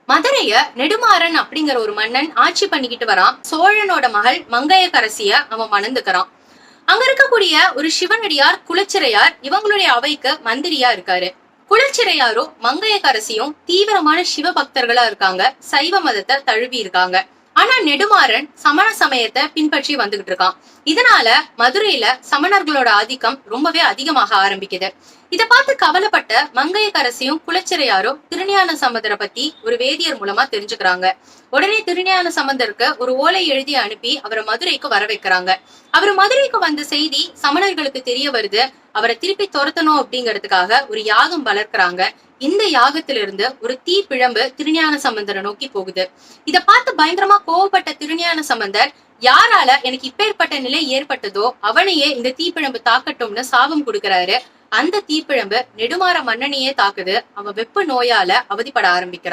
மதுரைய நெடுமாறன் அப்படிங்கிற ஒரு மன்னன் ஆட்சி பண்ணிக்கிட்டு வரான். சோழனோட மகள் மங்கையர்க்கரசிய அவன் மணந்துக்கிறான். அங்க இருக்கக்கூடிய ஒரு சிவனடியார் குலச்சிறையார் இவங்களுடைய அவைக்கு மந்திரியா இருக்காரு. குலச்சிறையாரோ மங்கையர்க்கரசியும் தீவிரமான சிவ பக்தர்களா இருக்காங்க. சைவ மதத்தை தழுவி இருக்காங்க. ஆனா நெடுமாறன் சமண சமயத்தை பின்பற்றி வந்துகிட்டு இருக்கான். இதனால மதுரையில சமணர்களோட ஆதிக்கம் ரொம்பவே அதிகமாக ஆரம்பிக்குது. இத பார்த்து கவலைப்பட்ட மங்கையர்க்கரசியும் குலச்சிறையாரும் திருஞான சம்பந்தரை பத்தி ஒரு வேதியர் மூலமா தெரிஞ்சுக்கிறாங்க. உடனே திருஞான சம்பந்தருக்கு ஒரு ஓலை எழுதி அனுப்பி அவரை மதுரைக்கு வர வைக்கிறாங்க. அவர் மதுரைக்கு வந்த செய்தி சமணர்களுக்கு தெரிய வருது. அவரை திருப்பி துரத்தணும் அப்படிங்கிறதுக்காக ஒரு யாகம் வளர்க்கிறாங்க. இந்த யாகத்திலிருந்து ஒரு தீ பிழம்பு திருஞான சம்பந்தரை நோக்கி போகுது. இத பார்த்து பயங்கரமா கோவப்பட்ட திருஞான சம்பந்தர், யாரால எனக்கு இப்பேற்பட்ட நிலை ஏற்பட்டதோ அவனையே இந்த தீப்பிழம்பு தாக்கட்டும்னு சாபம் கொடுக்கிறாரு. அந்த தீப்பிழம்பு நெடுமாற மன்னனையே தாக்குது. அவன் வெப்ப நோயால அவதிப்பட ஆரம்பிக்கிறான்.